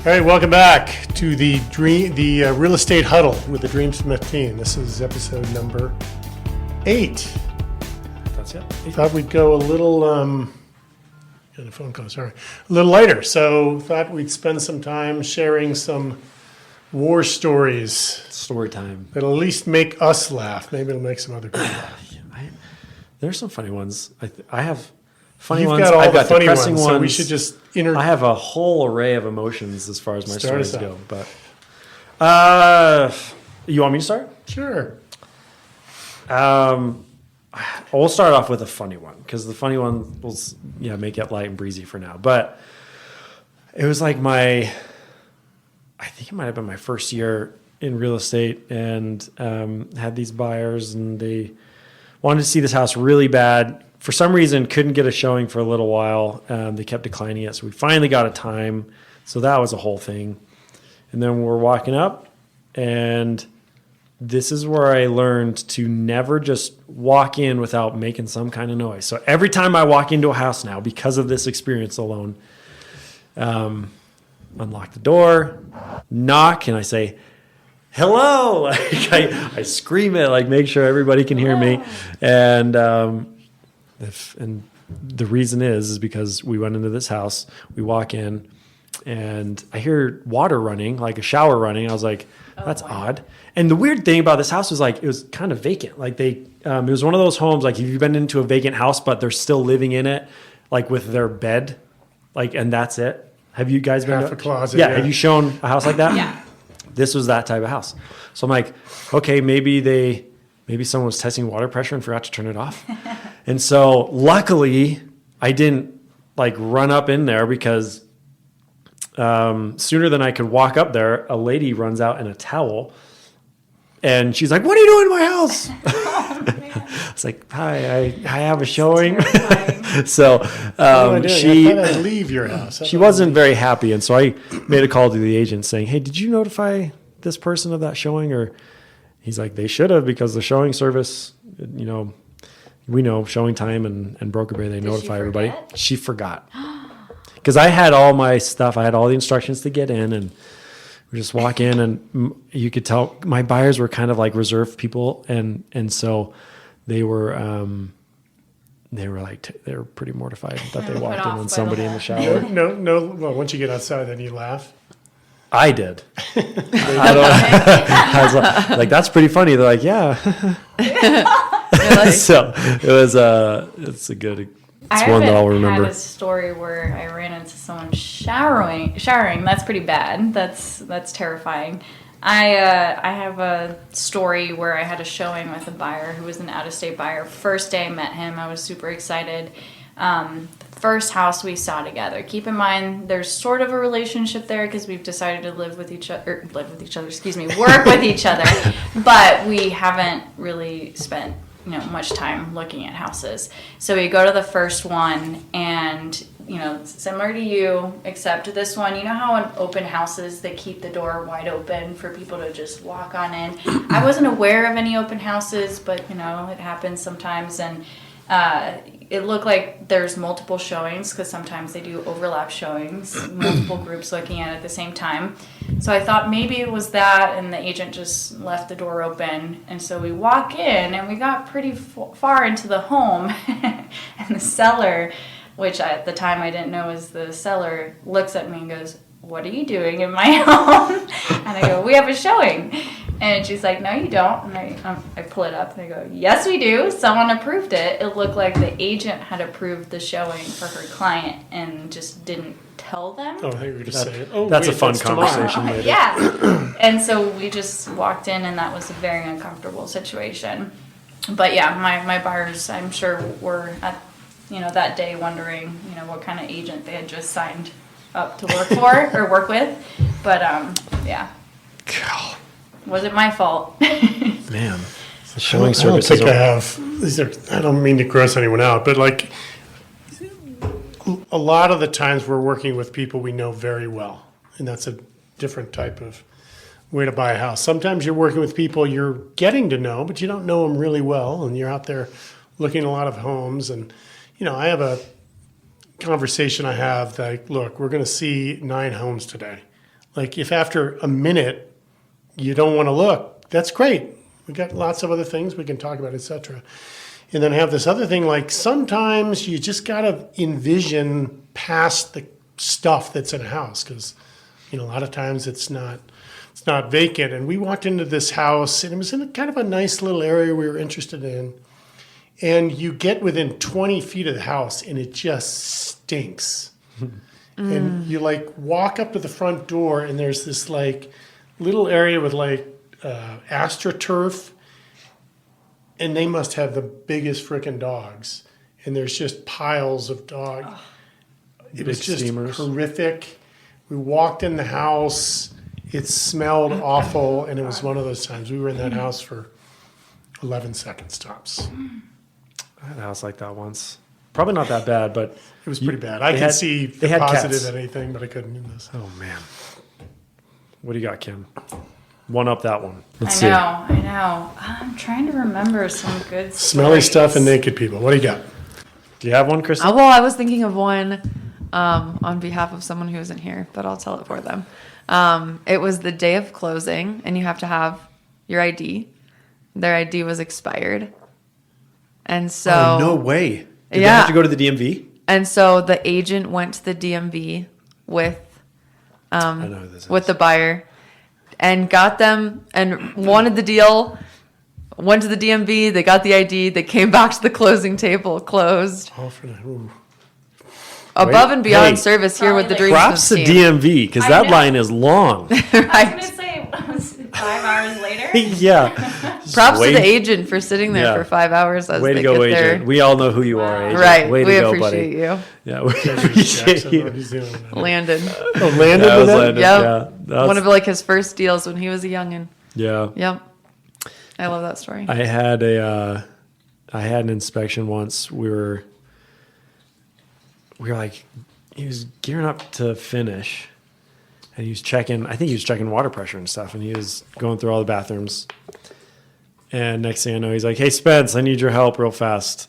All right, welcome back to the Real Estate Huddle with the Dreamsmith team. This is episode number 8. That's it. I thought we'd go a little, got a phone call, sorry, a little lighter. So thought we'd spend some time sharing some war stories. Story time. That'll at least make us laugh. Maybe it'll make some other people laugh. There's some funny ones. I have funny You've ones. got all I've the got funny depressing ones, ones. so we should just I have a whole array of emotions as far as my Start stories us go. out. But you want me to start? Sure. We'll start off with a funny one because the funny one will make it light and breezy for now. But it was like I think it might have been my first year in real estate, and had these buyers, and they wanted to see this house really bad. For some reason, couldn't get a showing for a little while. They kept declining it, so we finally got a time. So that was a whole thing. And then we're walking up, and this is where I learned to never just walk in without making some kind of noise. So every time I walk into a house now, because of this experience alone, unlock the door, knock, and I say, hello. Like I scream it, like make sure everybody can hear me. And the reason is because we went into this house, we walk in, and I hear water running, like a shower running. I was like, that's odd. And the weird thing about this house was like, it was kind of vacant. Like it was one of those homes, like if you've been into a vacant house, but they're still living in it, like with their bed, like, and that's it. Have you guys been Half a closet? Yeah. Have you shown a house like that? Yeah. This was that type of house. So I'm like, okay, maybe someone was testing water pressure and forgot to turn it off. And so luckily I didn't like run up in there because sooner than I could walk up there, a lady runs out in a towel and she's like, what are you doing in my house? It's like, hi, I have a showing. So I thought I'd leave your house. She wasn't very happy. And so I made a call to the agent saying, hey, did you notify this person of that showing? Or he's like, they should have, because the showing service, we know showing time and Broker Bay, they notify everybody. She forgot. Because I had all my stuff. I had all the instructions to get in, and we just walk in, and you could tell my buyers were kind of like reserved people. And so they were pretty mortified that they walked in on somebody in the shower. No. Well, once you get outside, then you laugh. I did. I was like, that's pretty funny. They're like, yeah. So it was it's a good. It's one that I'll remember. I had a story where I ran into someone showering. That's pretty bad. That's terrifying. I have a story where I had a showing with a buyer who was an out-of-state buyer. First day I met him, I was super excited. First house we saw together. Keep in mind, there's sort of a relationship there because we've decided to work with each other, but we haven't really spent much time looking at houses. So we go to the first one, and similar to you, except this one, you know how in open houses they keep the door wide open for people to just walk on in. I wasn't aware of any open houses, but it happens sometimes, and it looked like there's multiple showings because sometimes they do overlap showings, multiple groups looking at it at the same time. So I thought maybe it was that, and the agent just left the door open. And so we walk in, and we got pretty far into the home, and the seller, which at the time I didn't know was the seller, looks at me and goes, what are you doing in my home? And I go, we have a showing. And she's like, no, you don't. And I pull it up, and I go, yes, we do. Someone approved it. It looked like the agent had approved the showing for her client and just didn't tell them. Oh, I thought you were going to say it. Oh, that's a fun conversation later. Yeah. And so we just walked in, and that was a very uncomfortable situation. But yeah, my buyers, I'm sure, were at that day wondering what kind of agent they had just signed up to work for or work with. But yeah. God. Wasn't my fault. Man, the showing I service. don't think I have. I don't mean to gross anyone out, but like a lot of the times we're working with people we know very well, and that's a different type of way to buy a house. Sometimes you're working with people you're getting to know, but you don't know them really well, and you're out there looking at a lot of homes. And I have a conversation I have like, look, we're going to see 9 homes today. Like if after a minute you don't want to look, that's great. We got lots of other things we can talk about, etc. And then have this other thing, like sometimes you just got to envision past the stuff that's in a house, because a lot of times it's not vacant. And we walked into this house and it was in kind of a nice little area we were interested in. And you get within 20 feet of the house and it just stinks. And you like walk up to the front door and there's this like little area with like astroturf, and they must have the biggest freaking dogs. And there's just piles of dog. It was just horrific. We walked in the house. It smelled awful, and it was one of those times. We were in that house for 11 seconds tops. I had a house like that once. Probably not that bad, but It was pretty bad. I could see the had positive cats. at anything, but I couldn't in this. Oh man. What do you got, Kim? One up that one. I know. I'm trying to remember some good Smelly stories. stuff and naked people. What do you got? Do you have one, Kristin? Well, I was thinking of one on behalf of someone who isn't here, but I'll tell it for them. It was the day of closing, and you have to have your ID. Their ID was expired. And so... Oh, no way. Did they Yeah. have to go to the DMV? And so the agent went to the DMV with I know who this is. with the buyer and got them and wanted the deal, went to the DMV, they got the ID, they came back to the closing table, closed. All for the, ooh. Above and beyond hey, service here with the probably Dreams Props to team. DMV, because I that know. line is long. I was going to say, 5 hours later. Yeah. Props Way- to the agent for sitting there Yeah. for 5 hours as Way they to go, get agent. their... We all know who you are, Wow. agent. Right, Way to we go, appreciate buddy. you. Yeah, we appreciate Jackson, you. New Zealand. Landon. Oh, Landon That did was that? Landon, Yep. yeah. That's- One of like his first deals when he was a youngin'. yeah. Yep. I love that story. I had an inspection once. We were like, he was gearing up to finish, and he was checking. I think he was checking water pressure and stuff, and he was going through all the bathrooms. And next thing I know, he's like, "Hey, Spence, I need your help real fast,"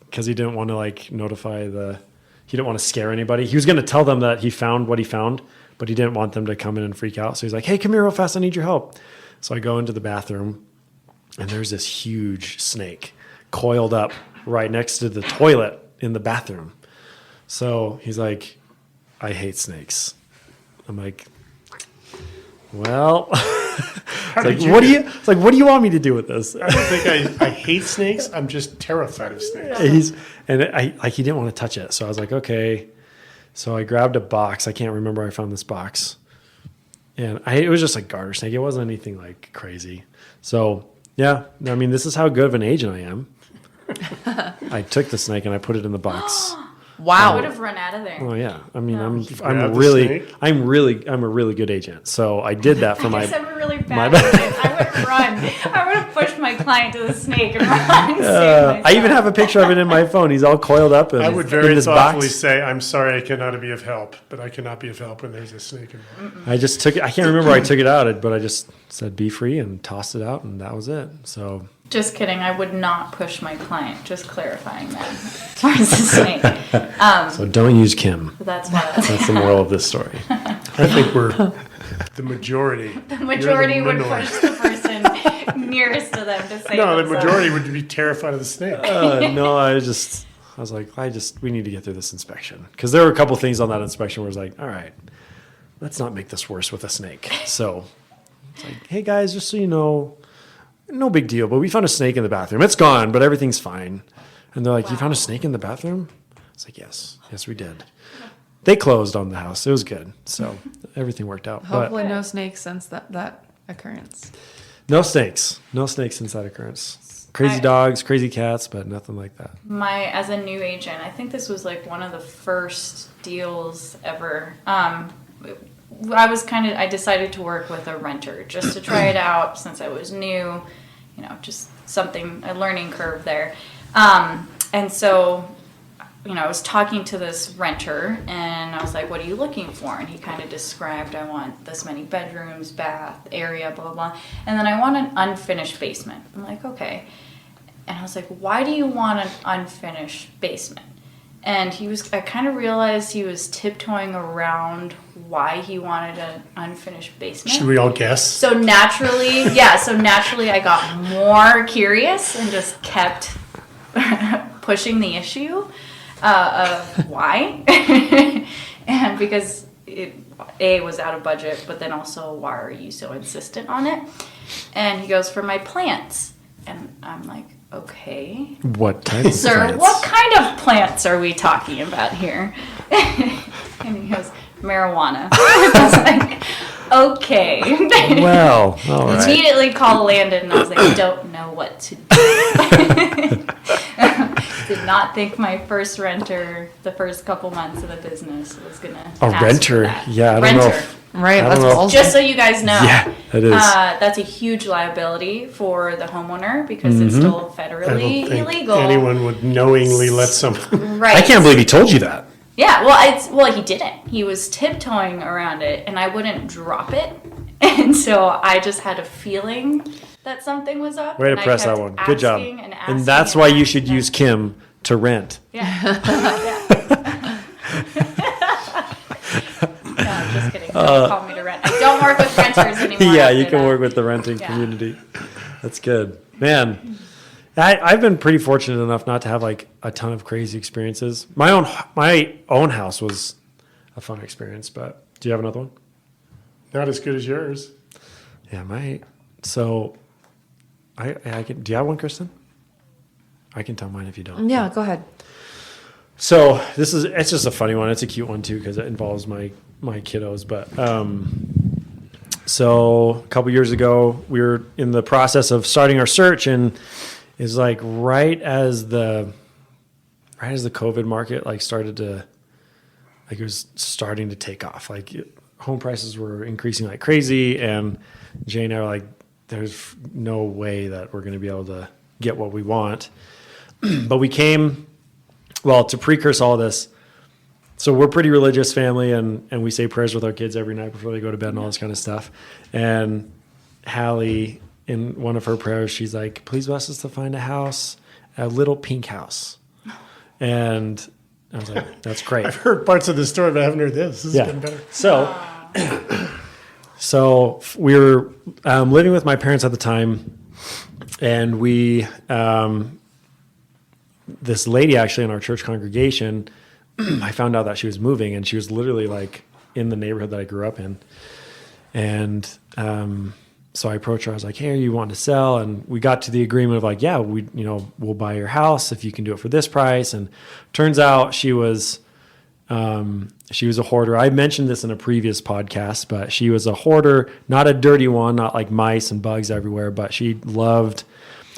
because he didn't want to like notify he didn't want to scare anybody. He was going to tell them that he found what he found, but he didn't want them to come in and freak out. So he's like, "Hey, come here real fast. I need your help." So I go into the bathroom, and there's this huge snake coiled up right next to the toilet in the bathroom. So he's like, "I hate snakes." I'm like, "Well," it's like, what do you want me to do with this? I don't think I hate snakes. I'm just terrified of snakes. He didn't want to touch it. So I was like, okay. So I grabbed a box. I can't remember where I found this box. And it was just like garter snake. It wasn't anything like crazy. So yeah, I mean, this is how good of an agent I am. I took the snake and I put it in the box. I Wow. would have run out of there. Oh yeah. I mean, grab the snake? I'm a really good agent. So I did that for I my, guess I'm a really my bad agent. I would run. I would have pushed my client to the snake and run and save I even myself. have a picture of it in my phone. He's all coiled up in, I would in very this thoughtfully box. say, I'm sorry I cannot be of help, but I cannot be of help when there's a snake involved. I just took it. I can't remember I took it out, but I just said be free and tossed it out, and that was it. So Just kidding. I would not push my client. Just clarifying that. As far as the snake. so don't use Kim. But that's why That's the moral of this story. I think we're the majority. the majority You're the would minority. push the person nearest to them to save No, the themselves. majority would be terrified of the snake. No, I was like, we need to get through this inspection, because there were a couple things on that inspection where I was like, all right, let's not make this worse with a snake. So it's like, hey guys, just so you know, no big deal, but we found a snake in the bathroom. It's gone, but everything's fine. And they're like, you found a snake in the bathroom? It's like, yes, we did. They closed on the house. It was good. So everything worked out. Hopefully no snakes since that occurrence. But no snakes since that occurrance. Crazy dogs, crazy cats, but nothing like that. As a new agent, I think this was like one of the first deals ever. I decided to work with a renter just to try it out since I was new, just a learning curve there. And so, I was talking to this renter and I was like, what are you looking for? And he kind of described, I want this many bedrooms, bath, area, blah, blah, blah. And then I want an unfinished basement. I'm like, okay. And I was like, why do you want an unfinished basement? And I kind of realized he was tiptoeing around why he wanted an unfinished basement. Should we all guess? So naturally, I got more curious and just kept pushing the issue of why. And because it was out of budget, but then also, why are you so insistent on it? And he goes, for my plants. And I'm like, okay. What type of Sir, plants? what kind of plants are we talking about here? And he goes, marijuana. I was like, okay. Well, all right. Immediately call Landin, and I was like, I don't know what to do. Did not think my first renter, the first couple months of the business, was going to A renter? Yeah, I don't know. Right, I that's don't know. ballsy. Just so you guys know, Yeah, it is. that's a huge liability for the homeowner because it's still I don't federally think illegal. anyone would knowingly let someone. Right. I can't believe he told you that. Yeah, well, he didn't. He was tiptoeing around it, and I wouldn't drop it, and so I just had a feeling that something was up. Way to and I press that kept one. Good job. asking And that's why you should asking. use Kim to rent. Yeah. No, I'm just kidding. Don't call me to rent. I don't work with renters anymore. Yeah, after you can that. work with the renting Yeah. community. That's good. Man, I've been pretty fortunate enough not to have like a ton of crazy experiences. My own house was a fun experience, but do you have another one? Not as good as yours. Yeah, so I can, do you have one, Kristin? I can tell mine if you don't. Yeah, go ahead. So it's just a funny one. It's a cute one too because it involves my kiddos. But so a couple years ago, we were in the process of starting our search, and it's like right as the COVID market started to it was starting to take off. Home prices were increasing like crazy, and Jay and I were like, "There's no way that we're going to be able to get what we want." But we came. Well, to precurse all this, so we're a pretty religious family, and we say prayers with our kids every night before they go to bed and all this kind of stuff. And Hallie, in one of her prayers, she's like, please bless us to find a little pink house. And I was like, that's great. I've heard parts of the story, but I haven't heard this. This has been better. So we were living with my parents at the time, and we... this lady actually in our church congregation, I found out that she was moving, and she was literally in the neighborhood that I grew up in. And so I approached her. I was like, hey, are you wanting to sell? And we got to the agreement of yeah, we'll buy your house if you can do it for this price. And turns out she was a hoarder. I mentioned this in a previous podcast, but she was a hoarder, not a dirty one, not like mice and bugs everywhere, but she loved...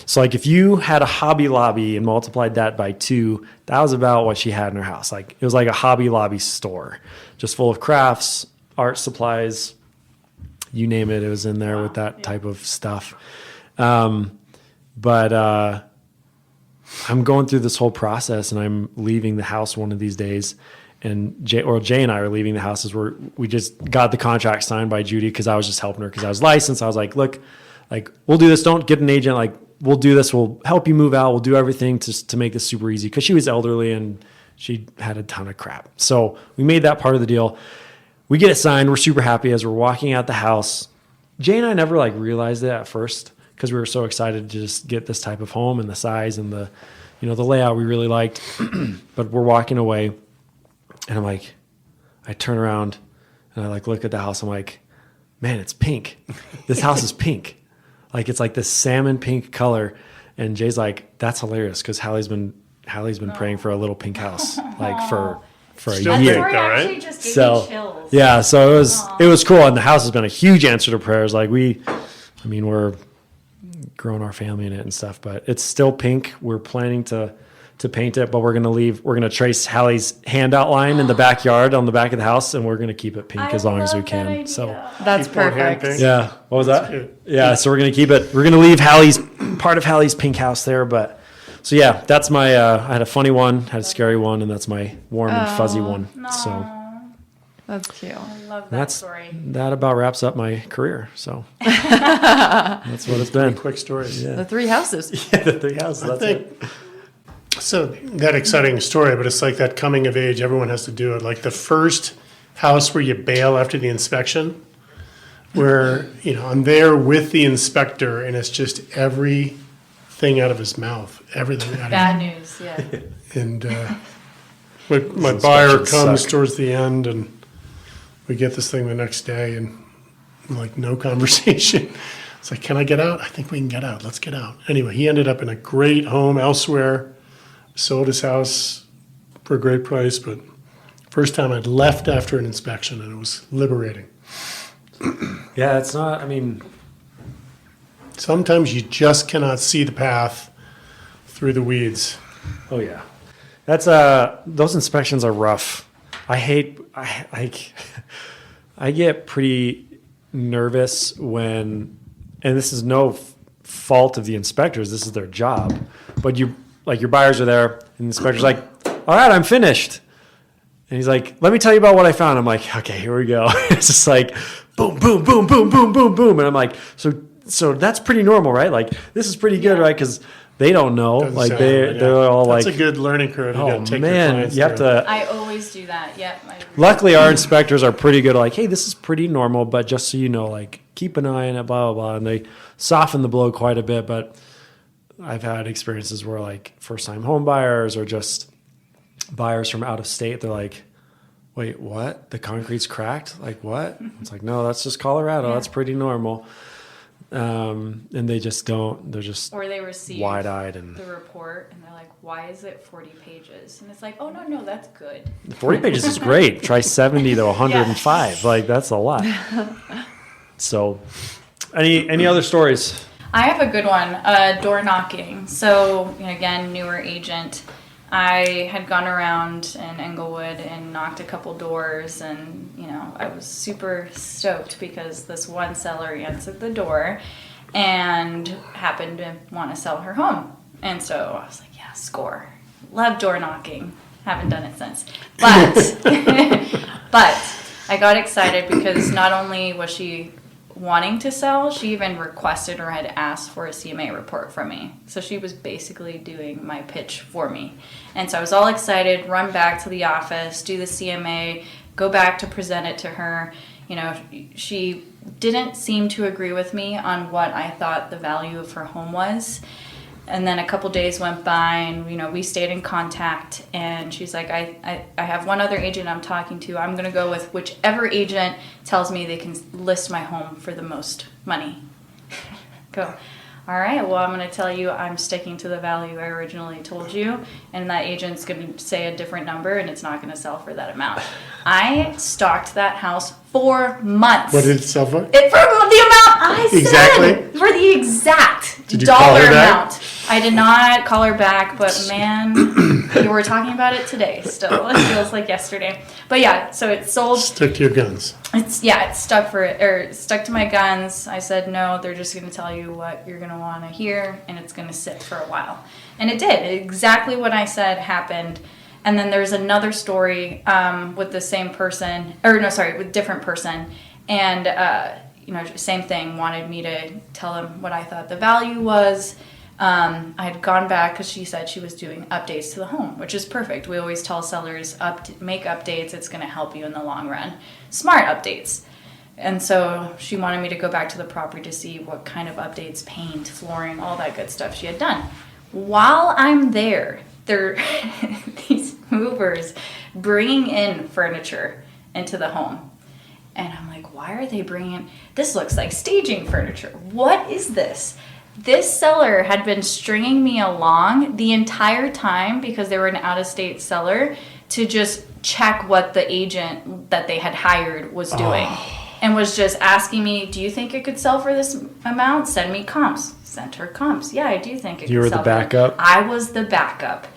So if you had a Hobby Lobby and multiplied that by 2, that was about what she had in her house. It was like a Hobby Lobby store, just full of crafts, art supplies, you name it. It was in there with that type of stuff. But I'm going through this whole process, and I'm leaving the house one of these days. And Jay and I are leaving the house as we just got the contract signed by Judy because I was just helping her because I was licensed. I was like, look, we'll do this. Don't get an agent. We'll do this. We'll help you move out. We'll do everything to make this super easy because she was elderly and she had a ton of crap. So we made that part of the deal. We get it signed. We're super happy as we're walking out the house. Jay and I never realized it at first because we were so excited to just get this type of home and the size and the layout we really liked. But we're walking away, and I turn around and I look at the house. I'm like, man, it's pink. This house is pink. It's this salmon pink color. And Jay's like, that's hilarious because Hallie's been praying for a little pink house for a Still year. pink, though, right? Actually just gave me chills. Yeah, so it was cool, and the house has been a huge answer to prayers. We're growing our family in it and stuff, but it's still pink. We're planning to paint it, but we're gonna trace Hallie's hand outline in the backyard on the back of the house, and we're gonna keep it pink as long as we can. So That's Keep one hand perfect. pink. yeah, what was that? good. Yeah, so we're gonna keep it. We're gonna leave part of Hallie's pink house there, but so yeah, that's my. I had a funny one, had a scary one, and that's my warm and fuzzy one. So That's cute. I love that story. that about wraps up my career. So that's what it's been. Quick stories. Yeah. The 3 houses. Yeah, the 3 houses. I That's think it. So that exciting story, but it's like that coming of age. Everyone has to do it. Like the first house where you bail after the inspection, where I'm there with the inspector, and it's just everything out of his mouth, everything out of Bad news, yeah. And my buyer inspections comes suck. towards the end, and we get this thing the next day, and like no conversation. It's like, can I get out? I think we can get out. Let's get out. Anyway, he ended up in a great home elsewhere, sold his house for a great price, but first time I'd left after an inspection, and it was liberating. Yeah, it's not. I mean, Sometimes you just cannot see the path through the weeds. oh yeah, that's those inspections are rough. I get pretty nervous when, and this is no fault of the inspectors. This is their job, but your buyers are there, and the inspector's like, "All right, I'm finished." And he's like, "Let me tell you about what I found." I'm like, "Okay, here we go." It's just like, boom, boom, boom, boom, boom, boom, boom. And I'm like, so that's pretty normal, right? Like, this is pretty good, right? Because they don't know. Doesn't Like, sound right, yeah. they're all That's like, a good learning curve. You oh, gotta take your man, clients you have through. to. I always do that. Yep. Luckily, our inspectors are pretty good. Like, hey, this is pretty normal, but just so you know, like, keep an eye on it, blah, blah, blah. And they soften the blow quite a bit. But I've had experiences where, like, first-time home buyers or just buyers from out of state, they're like, wait, what? The concrete's cracked? Like, what? It's like, no, that's just Colorado. Yeah. That's pretty normal. And they just don't. They're just Or they receive wide-eyed and the report and they're like, why is it 40 pages? And it's like, oh, no, that's good. 40 pages is great. Try 70 to 105. Like, that's a lot. So, any other stories? I have a good one, door knocking. So, again, newer agent. I had gone around in Englewood and knocked a couple doors, and I was super stoked because this one seller answered the door and happened to want to sell her home. And so I was like, yeah, score. Love door knocking. Haven't done it since. But but I got excited because not only was she wanting to sell, she even requested or had asked for a CMA report from me. So she was basically doing my pitch for me. And so I was all excited, run back to the office, do the CMA, go back to present it to her. She didn't seem to agree with me on what I thought the value of her home was. And then a couple days went by, and we stayed in contact. And she's like, I have one other agent I'm talking to. I'm gonna go with whichever agent tells me they can list my home for the most money. Go. All right. Well, I'm gonna tell you I'm sticking to the value I originally told you, and that agent's gonna say a different number, and it's not gonna sell for that amount. I stalked that house for months. What did it sell for? For the amount I said. Exactly? For the exact Did you call dollar her back? amount. I did not call her back, but man, you were talking about it today still. It feels like yesterday. But yeah, so it sold. Stick to your guns. It's stuck to my guns. I said, no, they're just going to tell you what you're going to want to hear, and it's going to sit for a while. And it did. Exactly what I said happened. And then there's another story with the same person, with different person. And, same thing, wanted me to tell them what I thought the value was. I had gone back because she said she was doing updates to the home, which is perfect. We always tell sellers, make updates. It's going to help you in the long run. Smart updates. And so she wanted me to go back to the property to see what kind of updates, paint, flooring, all that good stuff she had done. While I'm there, these movers bringing in furniture into the home. And I'm like, why are they bringing, this looks like staging furniture. What is this? This seller had been stringing me along the entire time because they were an out-of-state seller to just check what the agent that they had hired was doing. And was just asking me, do you think it could sell for this amount? Send me comps. Sent her comps. Yeah, I do think it could sell. You were the backup? I was the backup.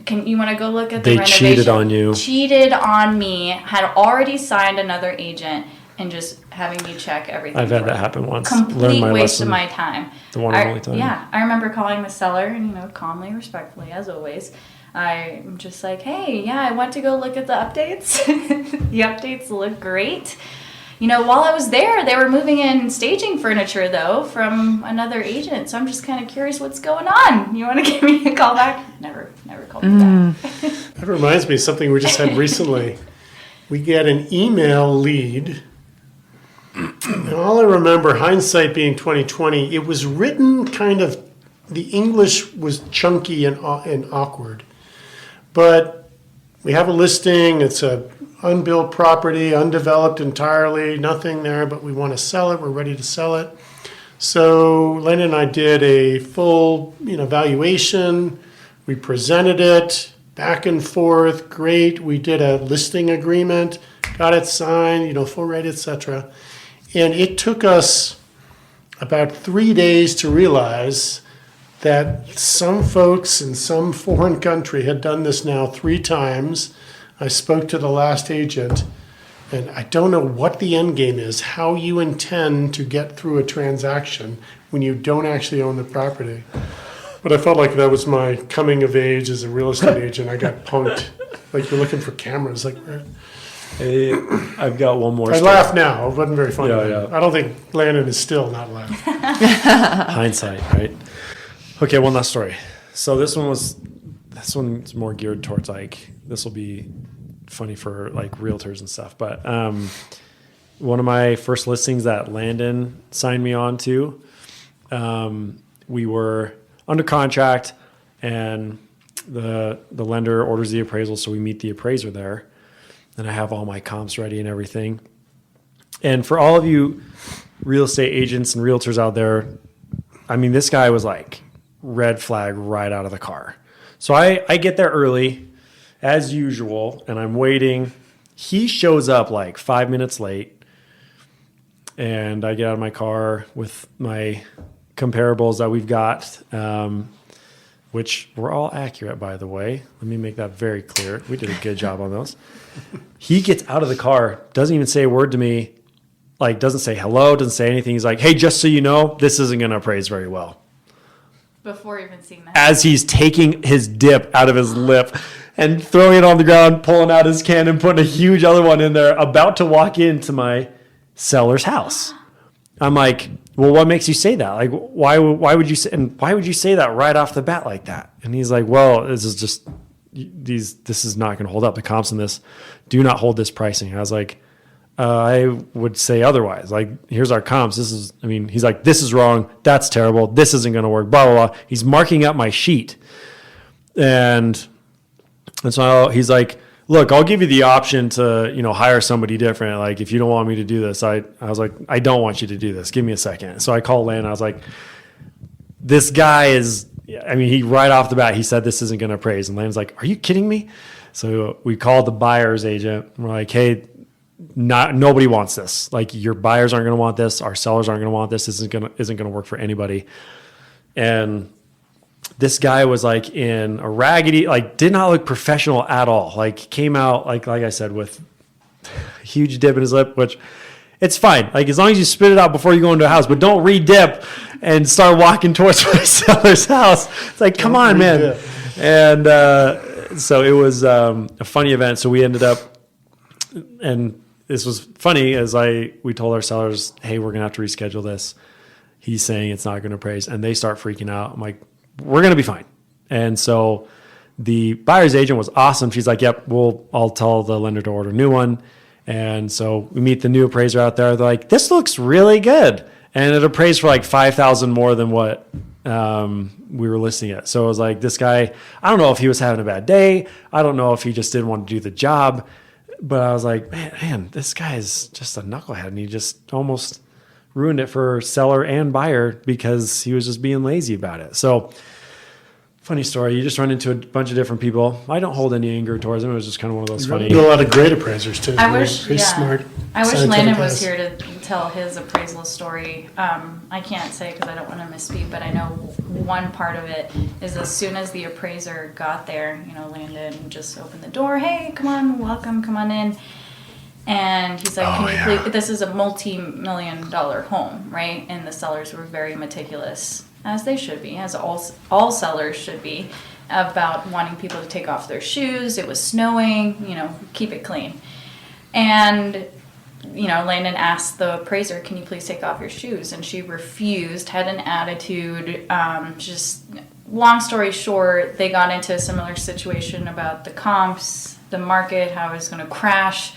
You want to go look at the They renovation? cheated on you. Cheated on me. Had already signed another agent and just having me check everything. I've had for that me. happen once. Complete Learned my waste lesson. of my time. The one and only time. Yeah, I remember calling the seller and calmly, respectfully, as always. I'm just like, hey, yeah, I went to go look at the updates. The updates look great. while I was there, they were moving in staging furniture, though, from another agent. So I'm just kind of curious what's going on. You want to give me a call back? Never called me back. That reminds me of something we just had recently. We get an email lead. And all I remember, hindsight being 2020, it was written kind of, the English was chunky and awkward. But we have a listing, it's a unbuilt property, undeveloped entirely, nothing there, but we want to sell it, we're ready to sell it. So Landin and I did a full, valuation, we presented it, back and forth, great. We did a listing agreement, got it signed, full rate, etc. And it took us about 3 days to realize that some folks in some foreign country had done this now 3 times. I spoke to the last agent, and I don't know what the end game is, how you intend to get through a transaction when you don't actually own the property. But I felt like that was my coming of age as a real estate agent. I got punked. Like, you're looking for cameras. Like, Hey, I've got one more I story. laugh now. It wasn't very funny. Yeah. I don't think Landin is still not laughing. Hindsight, right? Okay, one last story. So this one's more geared towards this will be funny for realtors and stuff. But one of my first listings that Landin signed me on to, we were under contract, and the lender orders the appraisal, so we meet the appraiser there, and I have all my comps ready and everything. And for all of you real estate agents and realtors out there, this guy was red flag right out of the car. So I get there early, as usual, and I'm waiting. He shows up 5 minutes late, and I get out of my car with my comparables that we've got, which were all accurate, by the way. Let me make that very clear. We did a good job on those. He gets out of the car, doesn't even say a word to me, doesn't say hello, doesn't say anything. He's like, hey, just so you know, this isn't going to appraise very well. Before even seeing that. As he's taking his dip out of his lip and throwing it on the ground, pulling out his can and putting a huge other one in there, about to walk into my seller's house. I'm like, well, what makes you say that? Why would you say that right off the bat like that? And he's like, well, this is not going to hold up. The comps in this do not hold this pricing. And I was like, I would say otherwise. Here's our comps. He's like, this is wrong. That's terrible. This isn't going to work. Blah, blah, blah. He's marking up my sheet. And so he's like, look, I'll give you the option to, hire somebody different. If you don't want me to do this, I was like, I don't want you to do this. Give me a second. So I called Landin. I was like, this guy is, he right off the bat, he said this isn't going to appraise. And Landin's like, are you kidding me? So we called the buyer's agent. We're like, hey, nobody wants this. Your buyers aren't going to want this. Our sellers aren't going to want this. This isn't going to work for anybody. And this guy was in a raggedy, did not look professional at all. Came out like I said, with a huge dip in his lip, which it's fine. As long as you spit it out before you go into a house, but don't re-dip and start walking towards my seller's house. It's come on, man. And so it was a funny event. So we ended up, and this was funny as we told our sellers, hey, we're going to have to reschedule this. He's saying it's not going to appraise, and they start freaking out. I'm like, we're going to be fine. And so the buyer's agent was awesome. She's like, yep, I'll tell the lender to order a new one. And so we meet the new appraiser out there. They're like, this looks really good. And it appraised for $5,000 more than what we were listing it. So it was like, this guy, I don't know if he was having a bad day. I don't know if he just didn't want to do the job. But I was like, man, this guy is just a knucklehead. And he just almost ruined it for seller and buyer because he was just being lazy about it. So funny story. You just run into a bunch of different people. I don't hold any anger towards him. It was just kind of one of those funny. You know a lot of great appraisers too. I wish, Very smart. I wish scientific Landin guys. was here to tell his appraisal story. I can't say because I don't want to misspeak, but I know one part of it is as soon as the appraiser got there, Landin just opened the door. Hey, come on, welcome, come on in. And he's like, can you please, this is a multi-million-dollar home, right? And the sellers were very meticulous, as they should be, as all sellers should be, about wanting people to take off their shoes. It was snowing, keep it clean. And Landon asked the appraiser, "Can you please take off your shoes?" And she refused, had an attitude. Just long story short, they got into a similar situation about the comps, the market, how it was going to crash,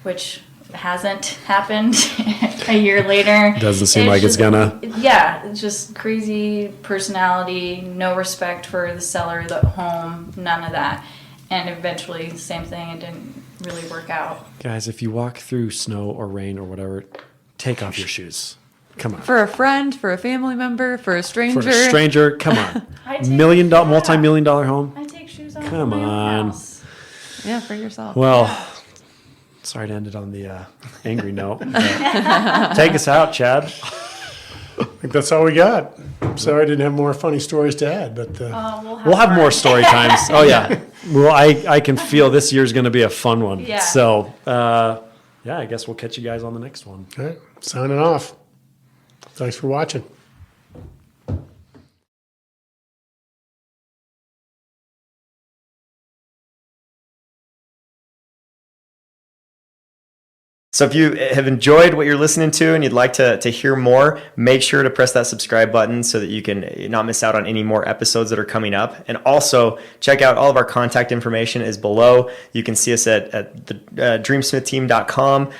which hasn't happened a year later. Doesn't seem like it's gonna. Yeah, it's just crazy personality, no respect for the seller, the home, none of that. And eventually, same thing, it didn't really work out. Guys, if you walk through snow or rain or whatever, take off your shoes. Come on. For a friend, for a family member, for a stranger. For a stranger, come on. $1 multi-million-dollar home. I take shoes off Come in my on. own house. Yeah, for yourself. Well, sorry to end it on the angry note. Take us out, Chad. I think that's all we got. I'm sorry I didn't have more funny stories to add, but We'll have more story times. Oh, yeah. Well, I can feel this year's going to be a fun one. Yeah. So, I guess we'll catch you guys on the next one. all right, signing off. Thanks for watching. So if you have enjoyed what you're listening to and you'd like to hear more, make sure to press that subscribe button so that you can not miss out on any more episodes that are coming up. And also check out all of our contact information is below. You can see us at the dreamsmithteam.com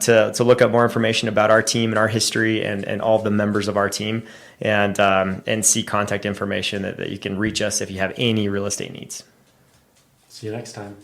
to look up more information about our team and our history and all of the members of our team and see contact information that you can reach us if you have any real estate needs. See you next time.